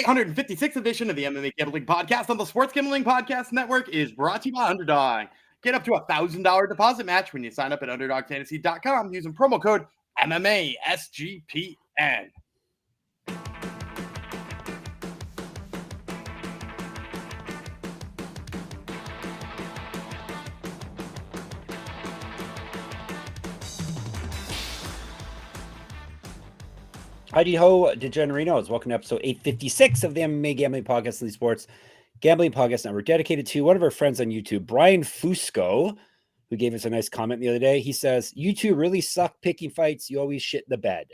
856th edition of the MMA Gambling Podcast on the Sports Gambling Podcast Network is brought to you by Underdog. Get up to $1,000 deposit match when you sign up at UnderdogFantasy.com using promo code MMA SGPN. Heidi ho, degenerinos. Welcome to episode 856 of the MMA Gambling Podcast on the Sports Gambling Podcast Network, dedicated to one of our friends on YouTube, Brian Fusco, who gave us a nice comment the other day. He says, "You two really suck picking fights. You always shit the bed."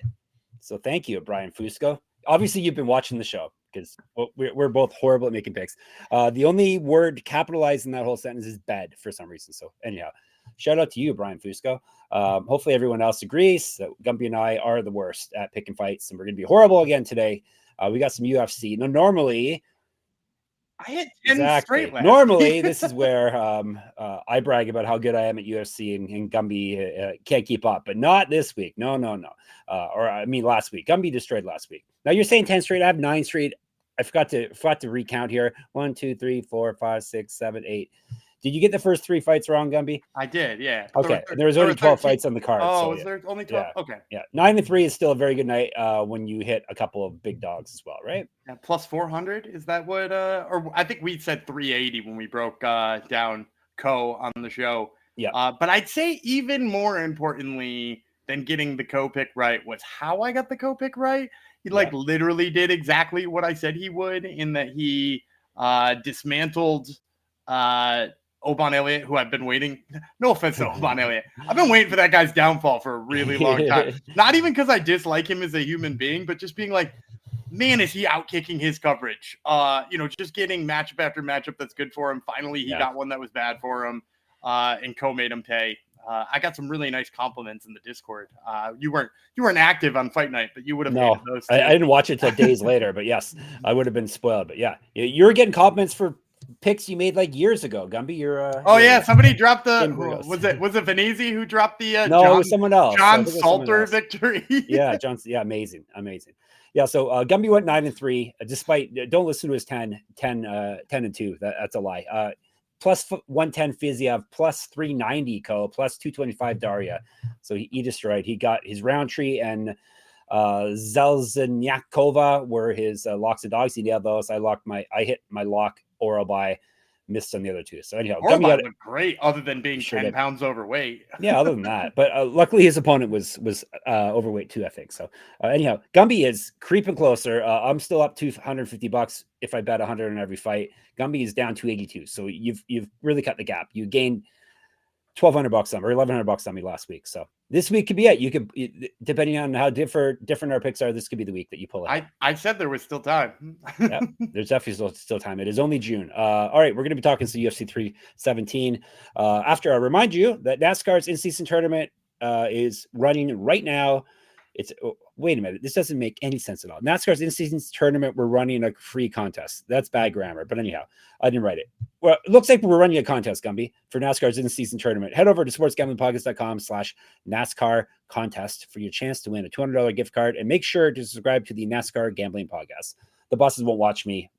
So thank you, Brian Fusco. Obviously, you've been watching the show because we're both horrible at making picks. The only word capitalized in that whole sentence is bed for some reason. So anyhow, shout out to you, Brian Fusco. Hopefully everyone else agrees that Gumby and I are the worst at picking fights, and we're going to be horrible again today. We got some UFC. Now, normally, I hit 10 straight last. Normally, this is where I brag about how good I am at UFC, and Gumby can't keep up, but not this week. No. Last week. Gumby destroyed last week. Now you're saying 10 straight. I have 9 straight. I forgot to recount here. 1, 2, 3, 4, 5, 6, 7, 8. Did you get the first 3 fights wrong, Gumby? I did, yeah. Okay, there was only 12 fights on the card. Oh, was there only 12? Yeah. Okay. Yeah, 9-3 is still a very good night when you hit a couple of big dogs as well, right? Yeah, plus 400, is that what? Or I think we said 380 when we broke down Co on the show. Yeah. But I'd say even more importantly than getting the Co pick right was how I got the Co pick right. He literally did exactly what I said he would, in that he dismantled Oban Elliott, who I've been waiting. No offense to Oban Elliott. I've been waiting for that guy's downfall for a really long time. Not even because I dislike him as a human being, but just being like, man, is he outkicking his coverage? Just getting matchup after matchup that's good for him. Finally, he got one that was bad for him, and Co made him pay. I got some really nice compliments in the Discord. You weren't active on fight night, but you would have. No, I didn't watch it till days later. But yes, I would have been spoiled. But yeah, you're getting compliments for picks you made like years ago, Gumby. Somebody dropped the was it Venezi who dropped the it was someone else. John Salter victory. Yeah, amazing. Yeah, so Gumby went 9-3 despite, don't listen to his 10 and 2. That's a lie. Plus 110 Fiziev, plus 390 Co, plus 225 Daria. So he destroyed. He got his Roundtree and Zelznyakova were his locks of dogs. He nailed those. I hit my lock oral by, missed on the other 2. So anyhow, Gumby looked great, other than being 10 pounds overweight. Yeah, other than that, but luckily his opponent was overweight too, I think. So anyhow, Gumby is creeping closer. I'm still up to $150 if I bet 100 on every fight. Gumby is down 282. So you've really cut the gap. You gained $1,200 on me, or $1,100 on me last week. So this week could be it. You could, depending on how different our picks are, this could be the week that you pull it. I said there was still time. Yeah, there's definitely still time. It is only June. All right, we're going to be talking to UFC 317. After I remind you that NASCAR's in-season tournament is running right now. Wait a minute. This doesn't make any sense at all. NASCAR's in-season tournament, we're running a free contest. That's bad grammar. But anyhow, I didn't write it. Well, it looks like we're running a contest, Gumby, for NASCAR's in-season tournament. Head over to sportsgamblingpodcast.com/NASCAR contest for your chance to win a $200 gift card. And make sure to subscribe to the NASCAR Gambling Podcast. The bosses won't watch me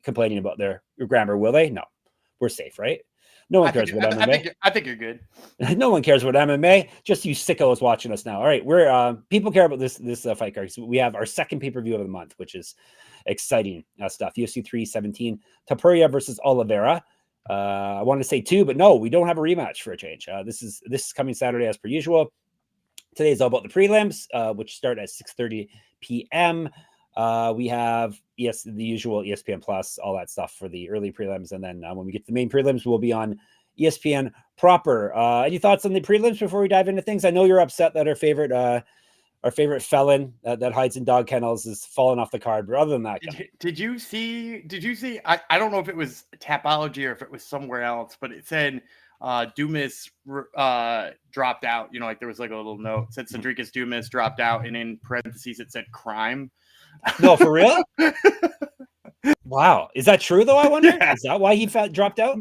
complaining about their grammar, will they? No. We're safe, right? No one cares about MMA. I think you're good. No one cares about MMA. Just you sickos watching us now. All right, we're people care about this fight card. So we have our second pay-per-view of the month, which is exciting stuff. UFC 317, Topuria versus Oliveira. I wanted to say 2, but no, we don't have a rematch for a change. This is coming Saturday as per usual. Today is all about the prelims, which start at 6:30 p.m. We have the usual ESPN Plus, all that stuff for the early prelims, and then when we get to the main prelims, we'll be on ESPN proper. Any thoughts on the prelims before we dive into things? I know you're upset that our favorite felon that hides in dog kennels is falling off the card, but other than that, did you see? I don't know if it was Tapology or if it was somewhere else, but it said Dumas dropped out. Like there was like a little note it said Cedricus Dumas dropped out, and in parentheses it said crime. No, for real? Wow. Is that true, though, I wonder? Yeah. Is that why he dropped out?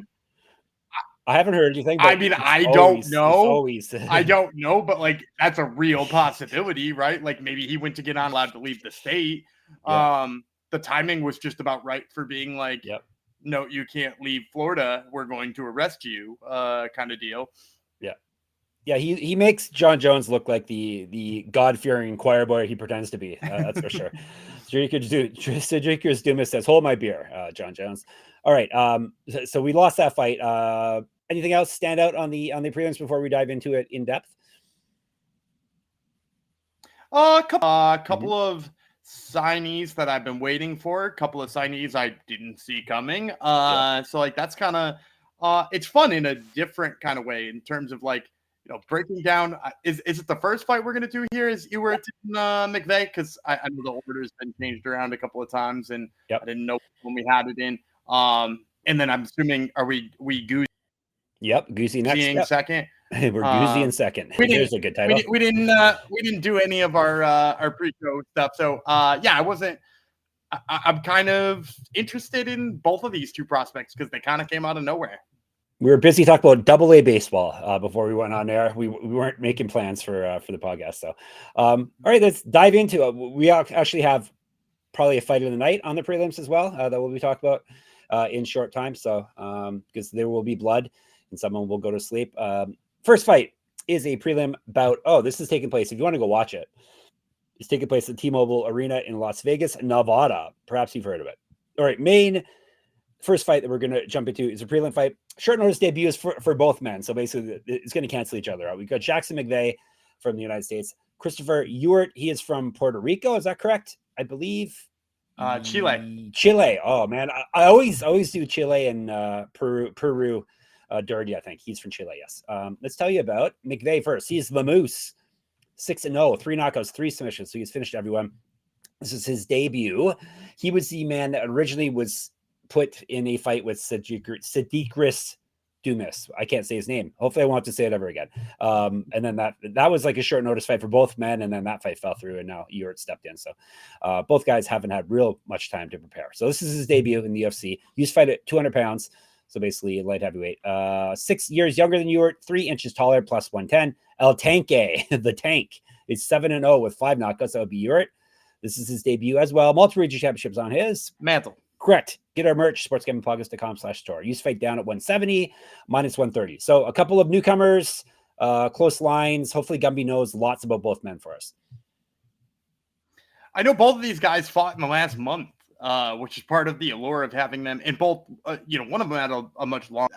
I haven't heard anything. I mean, I don't know. I don't know, but like that's a real possibility, right? Like maybe he went to get on allowed to leave the state. Yeah. the timing was just about right for being like, Yep. no, you can't leave Florida. We're going to arrest you, kind of deal. Yeah. Yeah, he makes John Jones look like the God-fearing choir boy he pretends to be. That's for sure. Cedric Dumas says, "Hold my beer," John Jones. All right. So we lost that fight. Anything else stand out on the prelims before we dive into it in depth? Couple of signees that I've been waiting for. A couple of signees I didn't see coming. So like that's kind of it's fun in a different kind of way in terms of like, you know, breaking down. Is it the first fight we're gonna do here? Is Ewert and McVey? Because I know the order's been changed around a couple of times, and I didn't know when we had it in. And then I'm assuming we Goozying Goosey next. Second. We're Goozy in second. There's a good title. We didn't do any of our pre-show stuff, so I wasn't. I'm kind of interested in both of these two prospects because they kind of came out of nowhere. We were busy talking about AA baseball before we went on there. We weren't making plans for the podcast. So, all right, let's dive into it. We actually have probably a fight of the night on the prelims as well that we'll be talking about in short time. So, because there will be blood and someone will go to sleep. First fight is a prelim bout. Oh, this is taking place. If you want to go watch it, it's taking place at T-Mobile Arena in Las Vegas, Nevada. Perhaps you've heard of it. All right, main first fight that we're going to jump into is a prelim fight. Short notice debuts for both men. So basically, it's going to cancel each other out. We've got Jackson McVey from the United States. Christopher Ewert, he is from Puerto Rico. Is that correct? I believe. Chile. Oh, man. I always do Chile and Peru. Dirty, I think. He's from Chile, yes. Let's tell you about McVey first. He's the Moose. 6-0, 3 knockouts, 3 submissions. So he's finished everyone. This is his debut. He was the man that originally was put in a fight with Cedric Dumas. I can't say his name. Hopefully I won't have to say it ever again. And then that was like a short notice fight for both men. And then that fight fell through and now Ewert stepped in. So both guys haven't had real much time to prepare. So this is his debut in the UFC. He used to fight at 200 pounds. So basically light heavyweight. 6 years younger than Ewert, 3 inches taller, plus 110. El Tanque, the tank, is 7-0 with 5 knockouts. That would be Ewert. This is his debut as well. Multiple region championships on his mantle. Correct. Get our merch, sportsgamblingpodcast.com/store. Use fight down at 170, minus 130. So a couple of newcomers, close lines. Hopefully Gumby knows lots about both men for us. I know both of these guys fought in the last month, which is part of the allure of having them. And both, one of them had a much longer.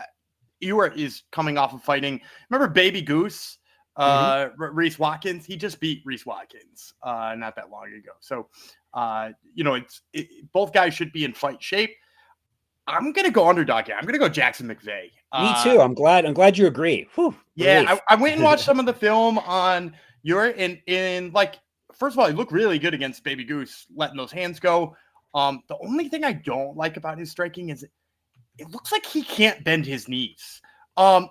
Ewert is coming off of fighting. Remember Baby Goose? Reese Watkins, he just beat Reese Watkins not that long ago. So, both guys should be in fight shape. I'm going to go underdog here. I'm going to go Jackson McVey. Me too. I'm glad you agree. Whew, yeah, I went and watched some of the film on Ewert and like, first of all, he looked really good against Baby Goose, letting those hands go. The only thing I don't like about his striking is it looks like he can't bend his knees. And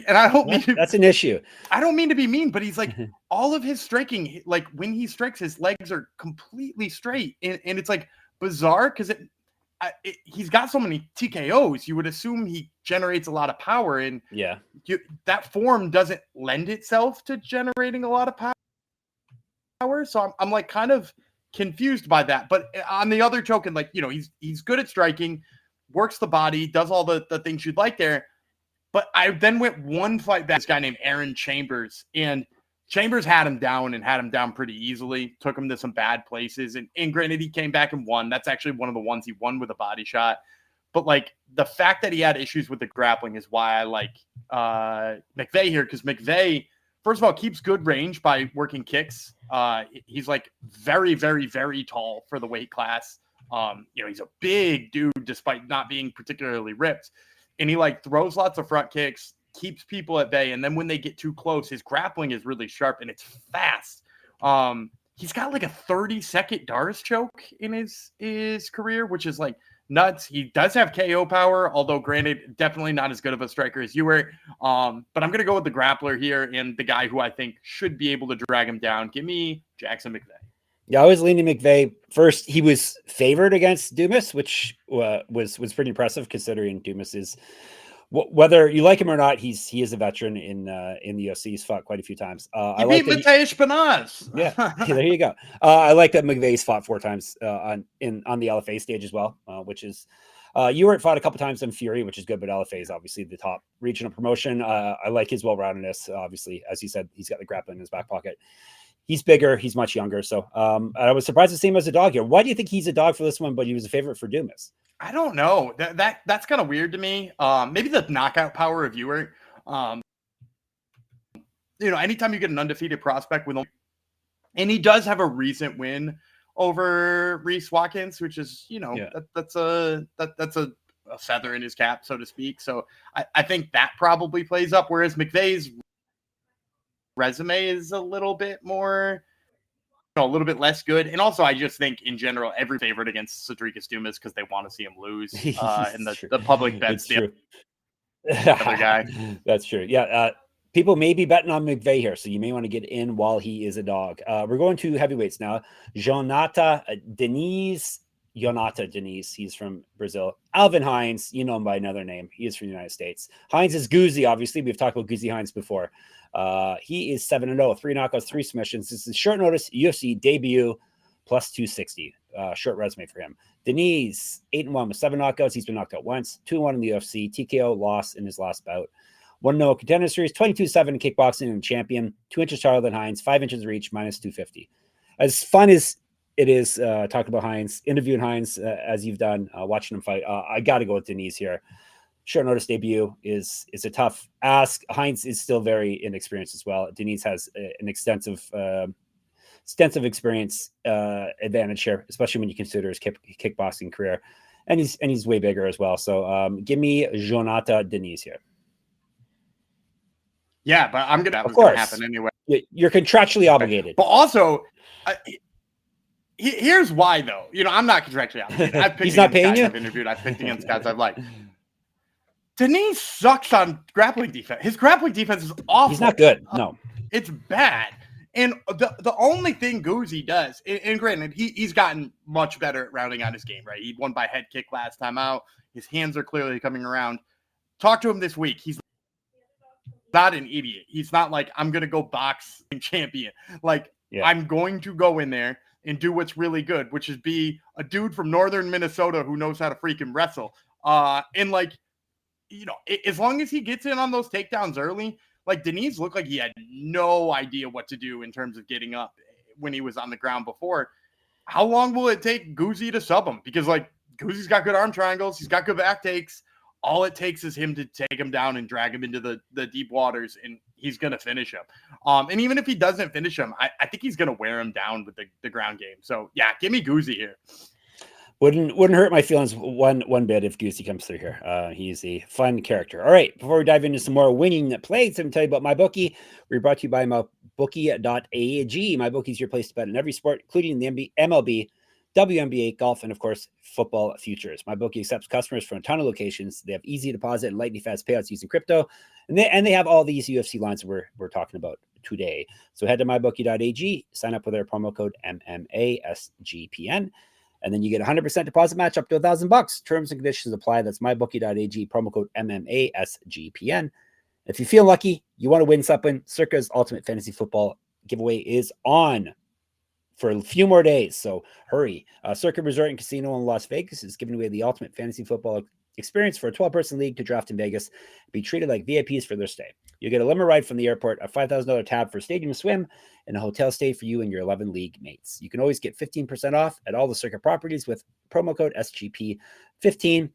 I don't mean that's an issue. I don't mean to be mean, but he's like all of his striking, like when he strikes, his legs are completely straight, and it's like bizarre because he's got so many TKOs. You would assume he generates a lot of power, and that form doesn't lend itself to generating a lot of power. So I'm like kind of confused by that. But on the other token, like he's good at striking, works the body, does all the things you'd like there. But I then went one fight back. This guy named Aaron Chambers, and Chambers had him down pretty easily, took him to some bad places. And granted, he came back and won. That's actually one of the ones he won with a body shot. But like the fact that he had issues with the grappling is why I like McVey here, because McVey, first of all, keeps good range by working kicks. He's like very, very, very tall for the weight class. He's a big dude despite not being particularly ripped. And he like throws lots of front kicks, keeps people at bay. And then when they get too close, his grappling is really sharp and it's fast. He's got like a 30-second Doris choke in his career, which is like nuts. He does have KO power, although granted, definitely not as good of a striker as Ewert. But I'm going to go with the grappler here and the guy who I think should be able to drag him down. Give me Jackson McVey. Yeah, I was leaning McVey. First, he was favored against Dumas, which was pretty impressive considering Dumas is Whether you like him or not, he is a veteran in the UFC. He's fought quite a few times. He beat Mateusz Panaz. Yeah, there you go. I like that McVey's fought 4 times on the LFA stage as well, which is Ewert fought a couple times in Fury, which is good, but LFA is obviously the top regional promotion. I like his well-roundedness. Obviously, as you said, he's got the grappling in his back pocket. He's bigger. He's much younger. So I was surprised to see him as a dog here. Why do you think he's a dog for this one, but he was a favorite for Dumas? I don't know. That's kind of weird to me. Maybe the knockout power of Ewert. Anytime you get an undefeated prospect and he does have a recent win over Reese Watkins, which is, that's a feather in his cap, so to speak. So I think that probably plays up. Whereas McVey's resume is a little bit more, a little bit less good. And also, I just think in general, every favorite against Rodrigues Dumas because they want to see him lose. And the public bets the other guy. That's true. Yeah. People may be betting on McVey here, so you may want to get in while he is a dog. We're going to heavyweights now. Jhonata Diniz. He's from Brazil. Alvin Hines, you know him by another name. He is from the United States. Hines is Goozy, obviously. We've talked about Goozy Hines before. He is 7-0, 3 knockouts, 3 submissions. This is short notice UFC debut, plus 260. Short resume for him. Diniz, 8-1 with 7 knockouts. He's been knocked out once. 2-1 in the UFC. TKO loss in his last bout. 1-0 contender series, 22-7 in kickboxing and champion, 2 inches taller than Hines, 5 inches reach, minus 250. As fun as it is talking about Hines, interviewing Hines as you've done, watching him fight, I got to go with Diniz here. Short notice debut is a tough ask. Hines is still very inexperienced as well. Diniz has an extensive experience advantage here, especially when you consider his kickboxing career, and he's way bigger as well. So give me Jhonata Diniz here. Yeah, but I'm gonna. Of course, happen anyway. You're contractually obligated. But also, here's why though. I'm not contractually obligated. I've picked He's not paying you. I've interviewed. I've picked against guys I've liked. Diniz sucks on grappling defense. His grappling defense is awful. He's not good. No, it's bad. And the only thing Goozy does, and granted, he's gotten much better at rounding out his game. Right, he won by head kick last time out. His hands are clearly coming around. Talk to him this week. He's not an idiot. He's not like, I'm going to go box champion. I'm going to go in there and do what's really good, which is be a dude from northern Minnesota who knows how to freaking wrestle. As long as he gets in on those takedowns early, Diniz looked like he had no idea what to do in terms of getting up when he was on the ground before. How long will it take Goozy to sub him? Because Goozy's got good arm triangles. He's got good back takes. All it takes is him to take him down and drag him into the deep waters, and he's going to finish him. And even if he doesn't finish him, I think he's going to wear him down with the ground game. So, yeah, give me Goozy here. Wouldn't hurt my feelings one bit if Goozy comes through here. He's a fun character. All right, before we dive into some more winning plays, I'm going to tell you about MyBookie. We're brought to you by MyBookie.ag. MyBookie is your place to bet in every sport, including the MLB, WNBA, golf, and of course, football futures. MyBookie accepts customers from a ton of locations. They have easy deposit and lightning fast payouts using crypto, and they have all these UFC lines that we're talking about today. So head to mybookie.ag, sign up with our promo code MMASGPN, and then you get 100% deposit match up to $1,000. Terms and conditions apply. That's mybookie.ag, promo code MMASGPN. If you feel lucky, you want to win something, Circa's Ultimate Fantasy Football giveaway is on for a few more days, so hurry. Circa Resort and Casino in Las Vegas is giving away the ultimate fantasy football experience for a 12-person league to draft in Vegas. Be treated like VIPs for their stay. You'll get a limo ride from the airport, a $5,000 tab for stadium swim, and a hotel stay for you and your 11 league mates. You can always get 15% off at all the Circa properties with promo code SGP15.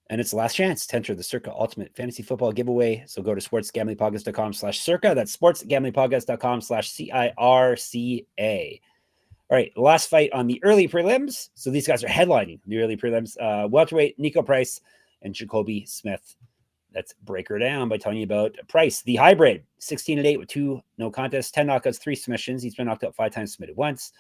And it's the last chance to enter the Circa Ultimate Fantasy Football giveaway. So go to sportsgamblingpodcast.com/circa. That's sportsgamblingpodcast.com/CIRCA. All right, last fight on the early prelims. So these guys are headlining the early prelims. Welterweight, Niko Price and Jacobe Smith. Let's break her down by telling you about Price, the hybrid. 16-8 with 2 no contests, 10 knockouts, 3 submissions. He's been knocked out 5 times, submitted once.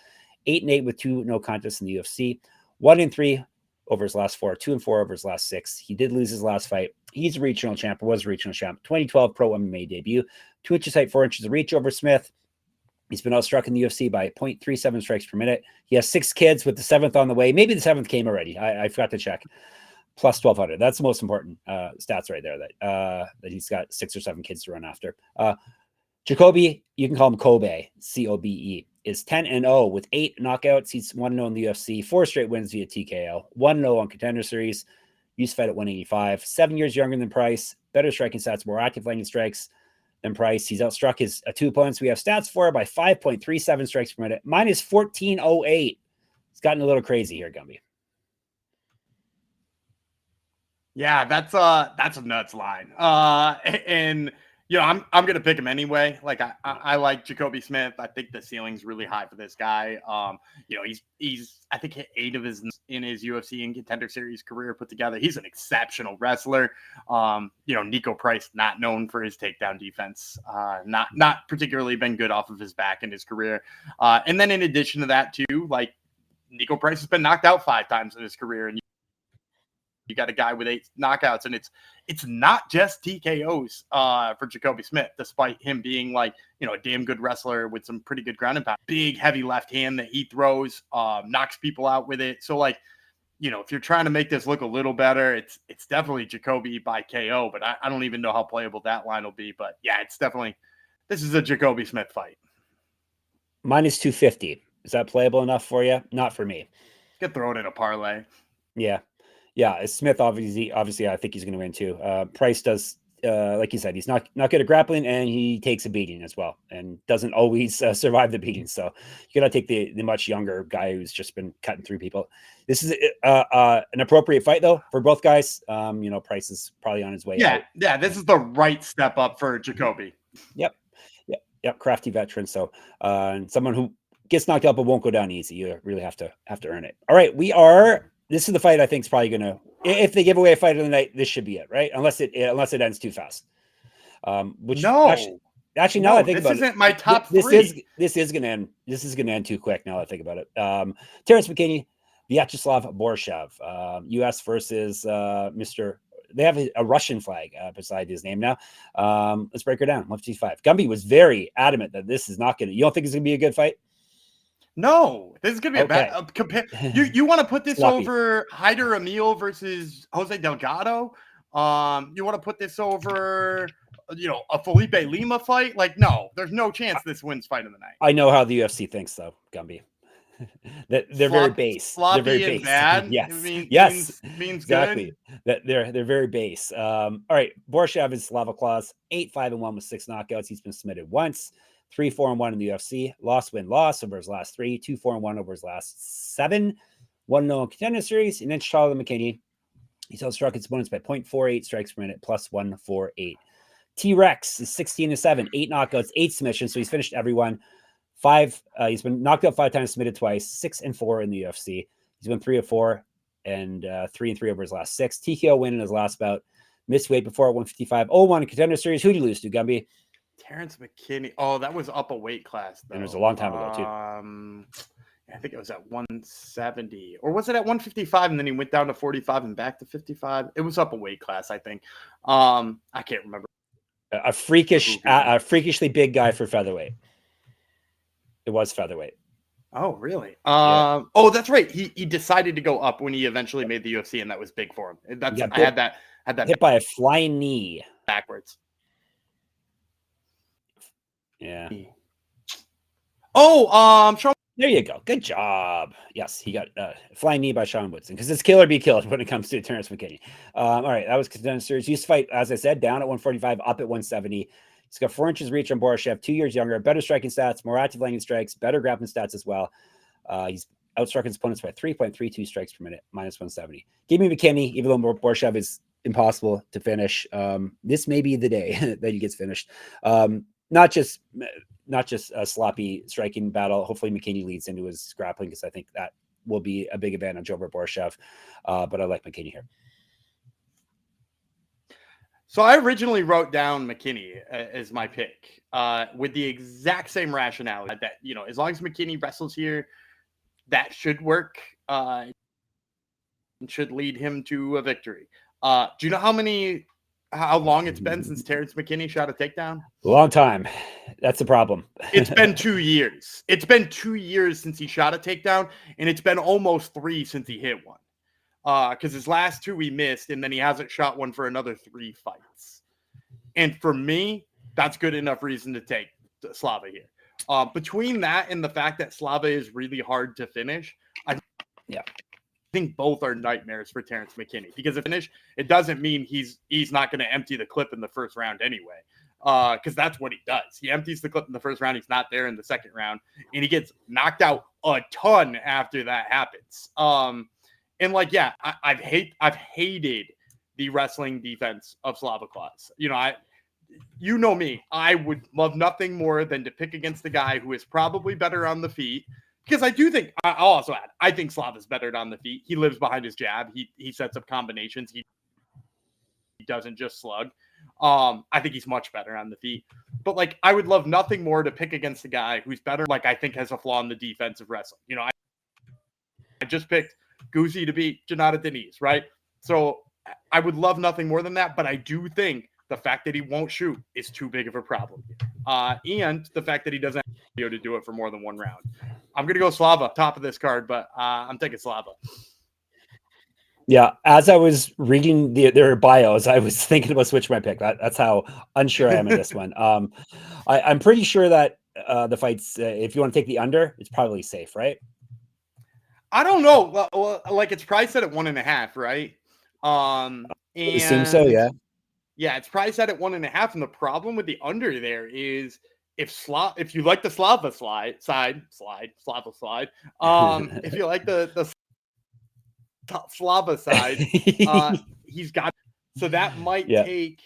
8-8 with 2 no contests in the UFC. 1-3 over his last 4, 2-4 over his last 6. He did lose his last fight. He's a regional champ, or was a regional champ. 2012 pro MMA debut. 2 inches height, 4 inches of reach over Smith. He's been outstruck in the UFC by 0.37 strikes per minute. He has 6 kids with the 7th on the way. Maybe the 7th came already. I forgot to check. plus 1,200. That's the most important stats right there. That he's got 6 or 7 kids to run after. Jacobe, you can call him Kobe, Cobe, is 10-0 with 8 knockouts. He's 1-0 in the UFC, 4 straight wins via TKO, 1-0 on Contender Series. Used to fight at 185, 7 years younger than Price, better striking stats, more active landing strikes than Price. He's outstruck his 2 opponents we have stats for by 5.37 strikes per minute, minus 1408. It's gotten a little crazy here, Gumby. Yeah, that's a nuts line. And you know, I'm gonna pick him anyway. Like I like Jacobe Smith. I think the ceiling's really high for this guy. You know, he's I think hit 8 of his in his UFC and Contender Series career put together. He's an exceptional wrestler. You know, Niko Price, not known for his takedown defense. Not particularly been good off of his back in his career. And then in addition to that too, like Niko Price has been knocked out 5 times in his career, and you got a guy with 8 knockouts, and it's not just TKOs for Jacobe Smith, despite him being like, you know, a damn good wrestler with some pretty good ground and pound. Big, heavy left hand that he throws, knocks people out with it. So, like, you know, if you're trying to make this look a little better, it's definitely Jacobe by KO, but I don't even know how playable that line will be. But yeah, this is a Jacobe Smith fight. Minus 250. Is that playable enough for you? Not for me. You could throw it in a parlay. Yeah. Yeah, Smith obviously, I think he's going to win too. Price does, like you said, he's not good at grappling, and he takes a beating as well, and doesn't always survive the beating. So you got to take the much younger guy who's just been cutting through people. This is an appropriate fight though for both guys. You know, Price is probably on his way out. Yeah, this is the right step up for Jacobe. Yep, crafty veteran. So someone who gets knocked out but won't go down easy. You really have to earn it. All right, this is the fight I think is probably going to, if they give away a fight of the night, this should be it, right? Unless it ends too fast. Which actually now I think about it, this isn't my top 3. This is going to end. This is going to end too quick. Now I think about it. Terrance McKinney, Viacheslav Borshchev, U.S. versus Mr. They have a Russian flag beside his name now. Let's break her down. 155. Gumby was very adamant that this is not going to. You don't think it's going to be a good fight? No, this is going to be a bad You want to put this over Hyder Amil versus Jose Delgado? You want to put this over, you know, a Felipe Lima fight? Like, no, there's no chance this wins fight of the night. I know how the UFC thinks, though, Gumby. They're very base. Sloppy they're very and base. bad. Yes. Means exactly. Good. They're very base. All right, Borshchev is Slava Claus, 8-5-1 with 6 knockouts. He's been submitted once. 3-4-1 in the UFC. Loss over his last 3. 2-4-1 over his last 7. 1-0 in Contender Series. And then Charlie McKinney. He's outstruck his opponents by 0.48 strikes per minute, plus 148. T-Rex is 16-7, 8 knockouts, 8 submissions. So he's finished everyone. 5. He's been knocked out 5 times, submitted twice. 6-4 in the UFC. He's been 3-4 and 3-3 over his last 6. TKO win in his last bout. Missed weight before at 155. 0-1 in Contender Series. Who did you lose to, Gumby? Terrance McKinney. Oh, that was up a weight class, though. And it was a long time ago, too. I think it was at 170. Or was it at 155, and then he went down to 45 and back to 55? It was up a weight class, I think. I can't remember. A freakishly big guy for featherweight. It was featherweight. Oh, really? Oh, that's right. He decided to go up when he eventually made the UFC, and that was big for him. I had that hit by a flying knee backwards. Yeah. Oh, Sean. There you go. Good job. Yes, he got flying knee by Sean Woodson, because it's kill or be killed when it comes to Terrance McKinney. All right, that was Contender Series. Used to fight, as I said, down at 145, up at 170. He's got 4 inches reach on Borshchev, 2 years younger, better striking stats, more active landing strikes, better grappling stats as well. He's outstruck his opponents by 3.32 strikes per minute, minus 170. Give me McKinney, even though Borshchev is impossible to finish. This may be the day that he gets finished. Not just a sloppy striking battle. Hopefully McKinney leads into his grappling, because I think that will be a big advantage over Borshchev. But I like McKinney here. So I originally wrote down McKinney as my pick with the exact same rationale that, you know, as long as McKinney wrestles here, that should work and should lead him to a victory. Do you know how long it's been since Terrance McKinney shot a takedown? A long time. That's the problem. It's been 2 years. It's been 2 years since he shot a takedown, and it's been almost 3 since he hit one. because his last 2 he missed, and then he hasn't shot one for another 3 fights. And for me, that's good enough reason to take Slava here. Between that and the fact that Slava is really hard to finish, I think both are nightmares for Terrance McKinney, because if finish, it doesn't mean he's not going to empty the clip in the first round anyway, because that's what he does. He empties the clip in the first round. He's not there in the second round, and he gets knocked out a ton after that happens. And like, yeah, I've hated the wrestling defense of Slava Claus. You know me, I would love nothing more than to pick against the guy who is probably better on the feet. Because I do think, I'll also add, I think Slava's better on the feet. He lives behind his jab. He sets up combinations. He doesn't just slug. I think he's much better on the feet. But, like, I would love nothing more to pick against the guy who's better, like, I think has a flaw in the defensive wrestling. I just picked Goozy to beat Jhonata Diniz, right? So I would love nothing more than that. But I do think the fact that he won't shoot is too big of a problem. And the fact that he doesn't have to do it for more than 1 round. I'm going to go Slava, top of this card, but I'm taking Slava. Yeah, as I was reading their bios, I was thinking about switching my pick. That's how unsure I am in this one. I'm pretty sure that the fights, if you want to take the under, it's probably safe, right? I don't know. Well, like, it's priced at 1.5, right? I assume so, yeah. Yeah, it's priced at 1.5, and the problem with the under there is if you like the Slava slide, if you like the Slava side, he's got, so that might take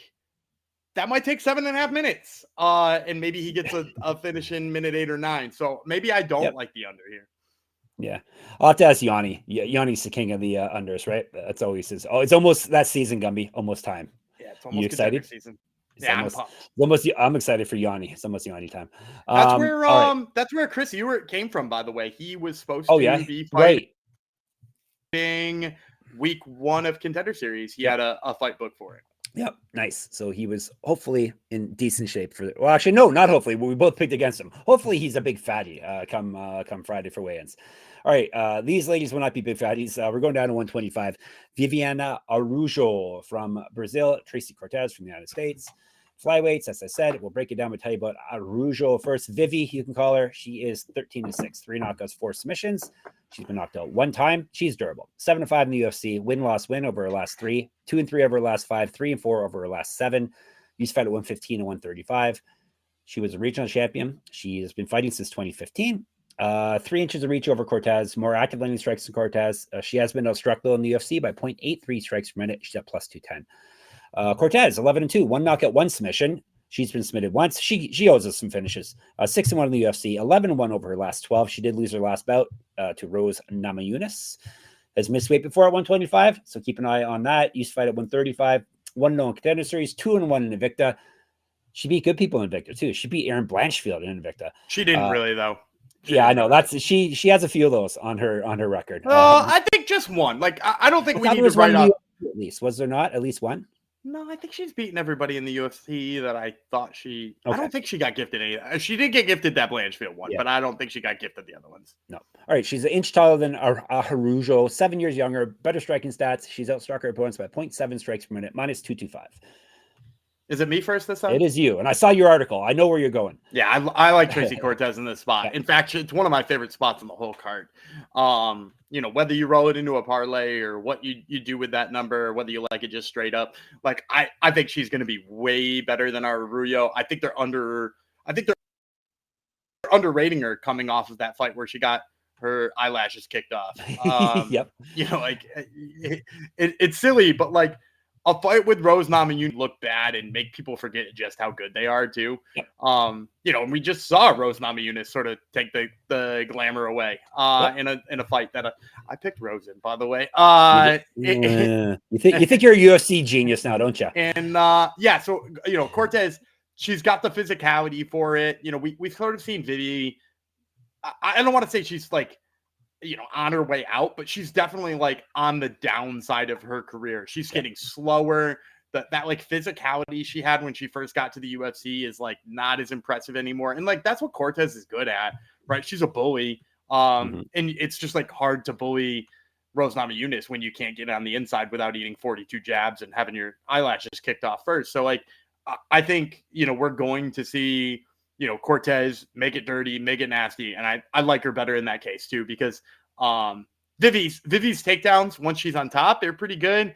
7.5 minutes, and maybe he gets a finish in minute 8 or 9. So maybe I don't like the under here. Yeah, I'll have to ask Yanni. Yeah, Yanni's the king of the unders, right? That's always his. Oh, it's almost that season, Gumby. Almost time. Yeah, it's almost excited season. I'm excited for Yanni. It's almost Yanni time. That's where Chris Ewert came from, by the way. He was supposed to be fighting week 1 of Contender Series. He had a fight book for it. Yep, nice. So he was hopefully in decent shape for. Well, actually, no, not hopefully. We both picked against him. Hopefully, he's a big fatty come Friday for weigh-ins. All right, these ladies will not be big fatties. We're going down to 125. Viviane Araujo from Brazil, Tracy Cortez from the United States. Flyweights, as I said, we'll break it down. We'll tell you about Araujo first. Vivi, you can call her. She is 13-6, 3 knockouts, 4 submissions. She's been knocked out 1 time. She's durable. 7-5 in the UFC. Win over her last 3. 2-3 over her last 5. 3-4 over her last 7. Used to fight at 115 and 135. She was a regional champion. She has been fighting since 2015. 3 inches of reach over Cortez. More active landing strikes than Cortez. She has been outstruck though in the UFC by 0.83 strikes per minute. She's at plus 210. Cortez 11-2, 1 knockout, 1 submission. She's been submitted once. She owes us some finishes. 6-1 in the UFC, 11-1 over her last 12. She did lose her last bout to Rose Namajunas. Has missed weight before at 125, so keep an eye on that. Used to fight at 135. 1-0 in Contender Series, 2-1 in Invicta. She beat good people in Invicta too. She beat Erin Blanchfield in Invicta. She didn't really though. I know. That's she has a few of those on her record. I think just one. Like I don't think we need to write up. At least was there not at least one? No, I think she's beaten everybody in the UFC that I thought she. Okay. I don't think she got gifted any. She did get gifted that Blanchfield one, but I don't think she got gifted the other ones. No. All right, she's an inch taller than Araujo, 7 years younger, better striking stats. She's outstruck her opponents by 0.7 strikes per minute, minus 225. Is it me first this time? It is you. And I saw your article. I know where you're going. Yeah, I like Tracy Cortez in this spot. In fact, it's one of my favorite spots in the whole card. Whether you roll it into a parlay or what you do with that number, or whether you like it just straight up. Like, I think she's going to be way better than Araujo. I think they're underrating her coming off of that fight where she got her eyelashes kicked off. Yep. It's silly, but like, a fight with Rose Namajunas look bad and make people forget just how good they are too. And we just saw Rose Namajunas sort of take the glamour away in a fight that I picked Rose in, by the way. You think you're a UFC genius now, don't you? And so Cortez, she's got the physicality for it. We've sort of seen Vivi. I don't want to say she's like, on her way out, but she's definitely like on the downside of her career. She's getting slower. That like physicality she had when she first got to the UFC is like not as impressive anymore. And like, that's what Cortez is good at, right? She's a bully. And it's just like hard to bully Rose Namajunas when you can't get on the inside without eating 42 jabs and having your eyelashes kicked off first. So like, I think, we're going to see, Cortez make it dirty, make it nasty. And I like her better in that case too, because Vivi's takedowns, once she's on top, they're pretty good.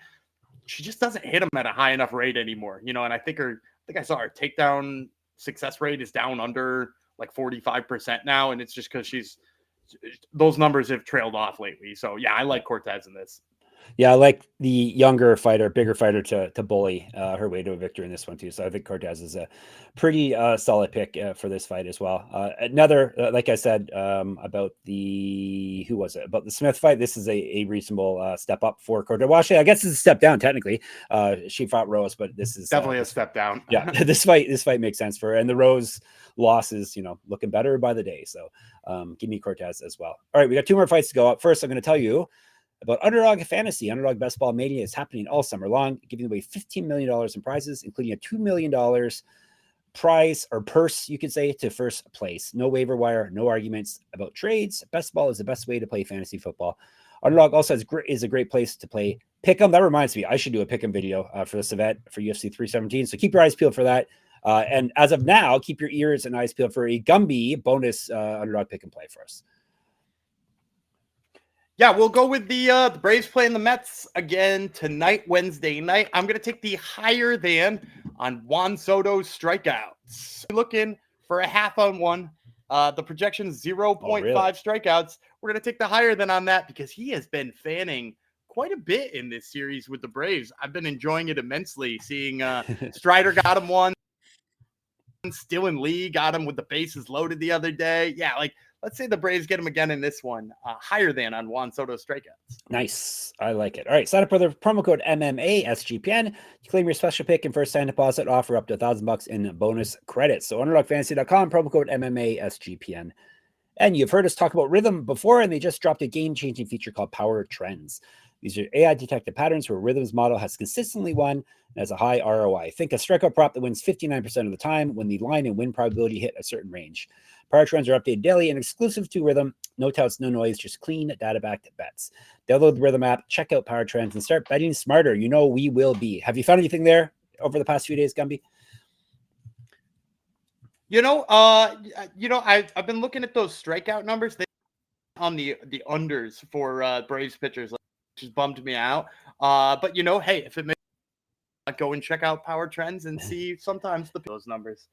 She just doesn't hit them at a high enough rate anymore, and I think I saw her takedown success rate is down under like 45% now. And it's just because those numbers have trailed off lately. So yeah, I like Cortez in this. Yeah, I like the younger fighter, bigger fighter to bully her way to a victory in this one too. So I think Cortez is a pretty solid pick for this fight as well. Another, like I said, about the about the Smith fight. This is a reasonable step up for Cortez. Well, actually, I guess it's a step down technically. She fought Rose, but this is definitely a step down. Yeah, this fight makes sense for her, and the Rose loss is looking better by the day. So give me Cortez as well. All right, we got 2 more fights to go up. First, I'm going to tell you about Underdog Fantasy. Underdog Best Ball Mania is happening all summer long, giving away $15 million in prizes, including a $2 million prize or purse, you could say, to first place. No waiver wire, no arguments about trades. Best Ball is the best way to play fantasy football. Underdog also is a great place to play Pick'em. That reminds me, I should do a Pick'em video for this event for UFC 317. So keep your eyes peeled for that. And as of now, keep your ears and eyes peeled for a Gumby bonus Underdog Pick and Play for us. Yeah, we'll go with the Braves playing the Mets again tonight, Wednesday night. I'm going to take the higher than on Juan Soto's strikeouts. Looking for a half on one. The projection is 0.5 strikeouts. We're going to take the higher than on that because he has been fanning quite a bit in this series with the Braves. I've been enjoying it immensely, seeing Strider got him one. Dylan Lee got him with the bases loaded the other day. Yeah, like, let's say the Braves get him again in this one, higher than on Juan Soto's strikeouts. Nice. I like it. All right. Sign up for the promo code MMA SGPN. You claim your special pick and first time deposit offer up to $1,000 in bonus credits. So underdogfantasy.com, promo code MMA SGPN. And you've heard us talk about Rhythm before, and they just dropped a game-changing feature called Power Trends. These are AI-detected patterns where Rhythm's model has consistently won and has a high ROI. Think a strikeout prop that wins 59% of the time when the line and win probability hit a certain range. Power Trends are updated daily and exclusive to Rhythm. No touts, no noise, just clean data-backed bets. Download the Rhythm app, check out Power Trends, and start betting smarter. You know we will be. Have you found anything there over the past few days, Gumby? I've been looking at those strikeout numbers on the unders for Braves pitchers, which has bummed me out. But hey, if it makes go and check out Power Trends and see sometimes those numbers.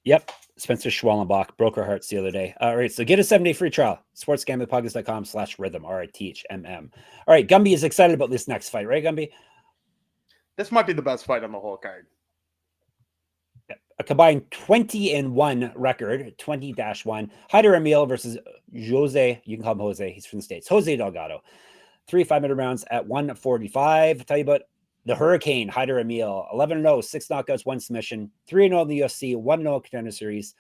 Yep. Spencer Schwallenbach broke our hearts the other day. All right. So get a 7-day free trial. sportsgamblingpodcast.com/rhythm, RITHMM. All right. Gumby is excited about this next fight, right, Gumby? This might be the best fight on the whole card. A combined 20-1 record, 20-1. Hyder Amil versus Jose. You can call him Jose. He's from the States. Jose Delgado. 3 5-minute rounds at 145. Tell you about the Hurricane, Hyder Amil. 11-0, 6 knockouts, 1 submission. 3-0 in the UFC, 1-0 Contender Series,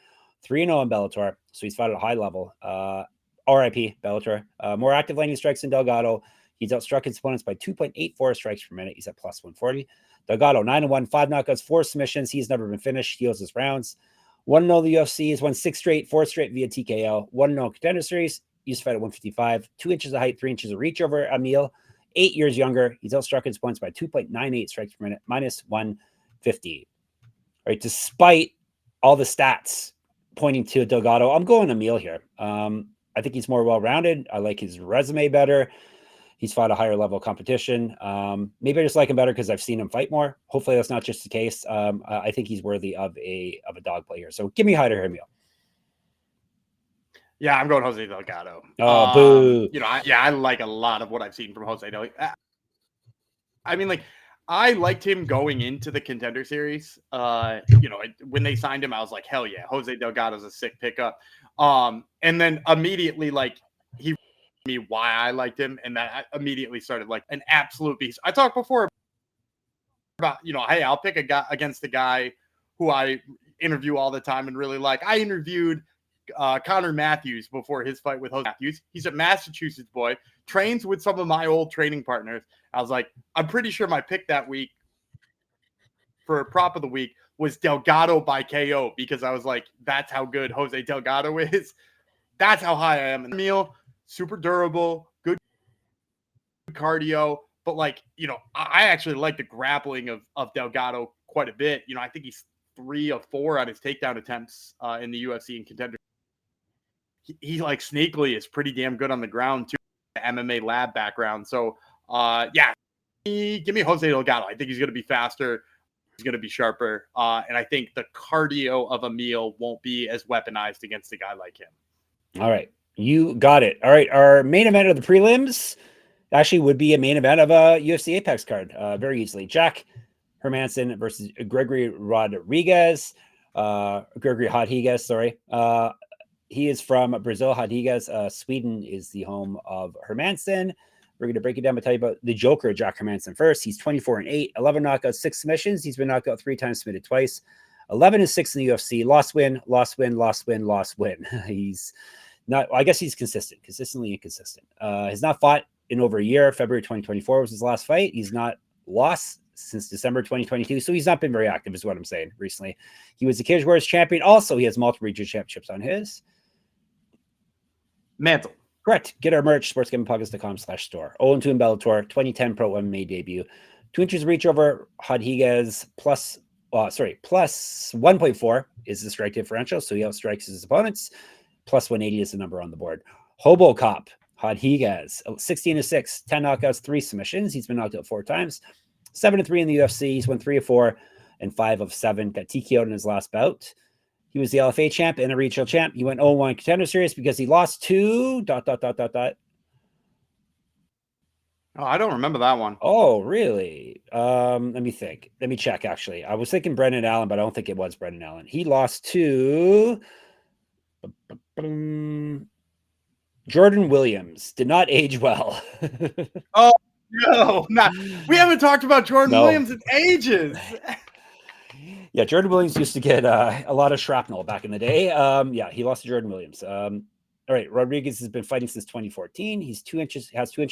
3-0 in Bellator. So he's fought at a high level. RIP, Bellator. More active landing strikes than Delgado. He's outstruck his opponents by 2.84 strikes per minute. He's at plus 140. Delgado, 9-1, 5 knockouts, 4 submissions. He's never been finished. Heals his rounds. 1-0 the UFC. He's won 6 straight, 4 straight via TKO. 1-0 Contender Series. Used to fight at 155. 2 inches of height, 3 inches of reach over Amil. 8 years younger. He's outstruck his opponents by 2.98 strikes per minute, minus 150. All right, despite all the stats pointing to Delgado, I'm going Amil here. I think he's more well-rounded. I like his resume better. He's fought a higher level of competition. Maybe I just like him better because I've seen him fight more. Hopefully that's not just the case. I think he's worthy of a dog play here. So give me Hyder Amil. Yeah, I'm going Jose Delgado. Oh, boo. I like a lot of what I've seen from Jose Delgado. I mean, like, I liked him going into the Contender Series. When they signed him, I was like, hell yeah, Jose Delgado's a sick pickup. And then immediately, like, he me why I liked him, and that I immediately started like an absolute beast. I talked before about, hey, I'll pick a guy against the guy who I interview all the time and really like. I interviewed Connor Matthews before his fight with Jose Matthews. He's a Massachusetts boy, trains with some of my old training partners. I was like, I'm pretty sure my pick that week for a prop of the week was Delgado by KO, because I was like, that's how good Jose Delgado is. That's how high I am. Amil, super durable, good cardio, but like, I actually like the grappling of Delgado quite a bit. I think he's 3 of 4 on his takedown attempts in the UFC and Contender. He like sneakily is pretty damn good on the ground too. MMA lab background. So give me Jose Delgado. I think he's going to be faster. He's going to be sharper. And I think the cardio of Amil won't be as weaponized against a guy like him. All right. You got it. All right. Our main event of the prelims actually would be a main event of a UFC Apex card very easily. Jack Hermansson versus Gregory Rodrigues. Gregory Rodrigues, sorry. He is from Brazil. Rodrigues, Sweden is the home of Hermansson. We're going to break it down and tell you about the Joker, Jack Hermansson, first. He's 24-8, 11 knockouts, 6 submissions. He's been knocked out 3 times, submitted twice. 11-6 in the UFC. Lost win, lost win, lost win, lost win. He's not, I guess he's consistently inconsistent. Has not fought in over a year. February 2024 was his last fight. He's not lost since December 2022. So he's not been very active, is what I'm saying recently. He was the Cage Warriors champion. Also, he has multiple regional championships on his mantle. Correct. Get our merch, sportsgamblingpockets.com/store. 0-2 in Bellator, 2010 Pro MMA debut. 2 inches reach over Rodrigues plus 1.4 is the strike differential. So he outstrikes his opponents. Plus 180 is the number on the board. Hobocop, Rodrigues, 16-6, 10 knockouts, 3 submissions. He's been knocked out 4 times. 7-3 in the UFC. He's won 3 of 4 and 5 of 7. Got TKO'd in his last bout. He was the LFA champ and a regional champ. He went 0-1 Contender Series because he lost to ... Oh, I don't remember that one. Oh, really? Let me think. Let me check, actually. I was thinking Brendan Allen, but I don't think it was Brendan Allen. He lost to Jordan Williams. Did not age well. Oh, no. We haven't talked about Jordan Williams in ages. Yeah, Jordan Williams used to get a lot of shrapnel back in the day. He lost to Jordan Williams. All right, Rodrigues has been fighting since 2014. He's 2 inches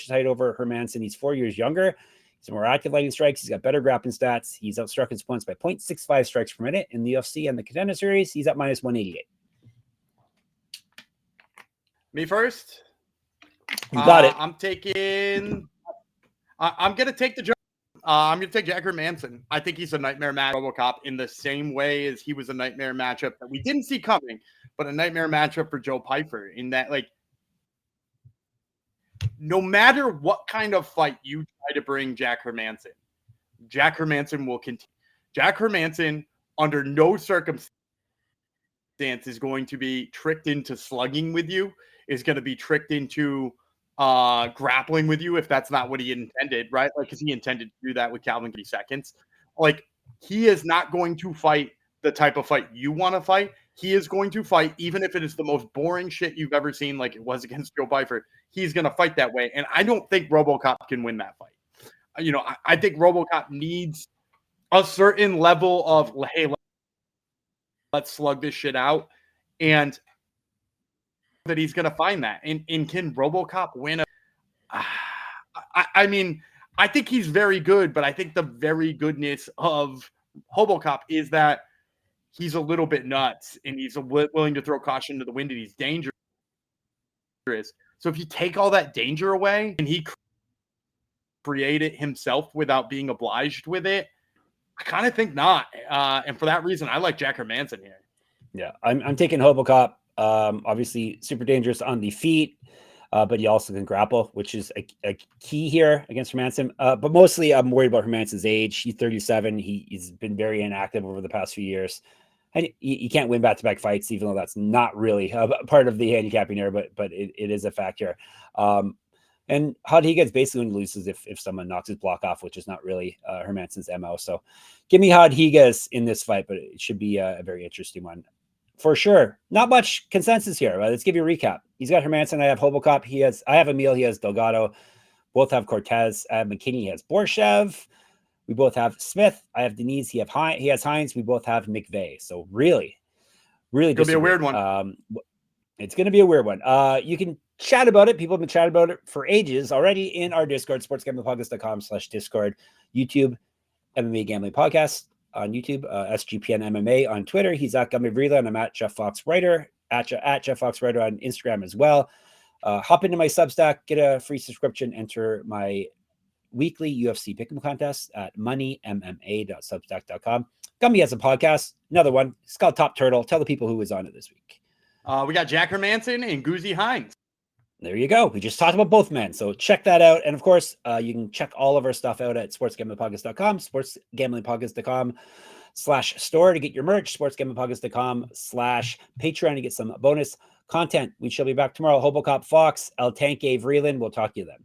height over Hermansson. He's 4 years younger. He's more active lighting strikes. He's got better grappling stats. He's outstruck his opponents by 0.65 strikes per minute in the UFC and the Contender Series. He's at minus 188. Me first? You got it. I'm going to take the I'm going to take Jack Hermansson. I think he's a nightmare match RoboCop in the same way as he was a nightmare matchup that we didn't see coming, but a nightmare matchup for Joe Pyfer in that, like, no matter what kind of fight you try to bring Jack Hermansson will continue. Jack Hermansson, under no circumstance, is going to be tricked into slugging with you, is going to be tricked into grappling with you if that's not what he intended, right? Like, because he intended to do that with Calvin seconds. Like, he is not going to fight the type of fight you want to fight. He is going to fight, even if it is the most boring shit you've ever seen, like it was against Joe Pyfer. He's going to fight that way. And I don't think RoboCop can win that fight. I think RoboCop needs a certain level of, hey, let's slug this shit out. And that he's going to find that. And can RoboCop win? I mean, I think he's very good, but I think the very goodness of RoboCop is that he's a little bit nuts and he's willing to throw caution to the wind and he's dangerous. So if you take all that danger away and he create it himself without being obliged with it, I kind of think not. And for that reason, I like Jack Hermansson here. Yeah, I'm taking RoboCop. Obviously super dangerous on the feet, but he also can grapple, which is a key here against Hermansson. But mostly I'm worried about Hermansson's age. He's 37. He's been very inactive over the past few years. And he can't win back-to-back fights, even though that's not really part of the handicapping here, but it is a factor. And Rodrigues basically loses if someone knocks his block off, which is not really Hermansson's MO. So give me Rodrigues in this fight, but it should be a very interesting one. For sure. Not much consensus here. Let's give you a recap. He's got Hermansson. I have Hobocop. I have Amil. He has Delgado. Both have Cortez. I have McKinney. He has Borshchev. We both have Smith. I have Diniz. He has Hines. We both have McVey. So really it's gonna be a weird one. It's going to be a weird one. You can chat about it. People have been chatting about it for ages already in our Discord, sportsgamblingpockets.com/Discord, YouTube, MMA Gambling Podcast on YouTube, SGPN MMA on Twitter. He's at Gumby Vreeland. I'm at Jeff Fox Writer, at Jeff Fox Writer on Instagram as well. Hop into my Substack, get a free subscription, enter my weekly UFC pick'em contest at moneymma.substack.com. Gumby has a podcast, another one. It's called Top Turtle. Tell the people who was on it this week. We got Jack Hermansson and Goozying Hines. There you go. We just talked about both men. So check that out. And of course, you can check all of our stuff out at sportsgamblingpodcast.com, sportsgamblingpodcast.com/store to get your merch, sportsgamblingpodcast.com/Patreon to get some bonus content. We shall be back tomorrow. Hobocop Fox, El Tanque, Vreeland. We'll talk to you then.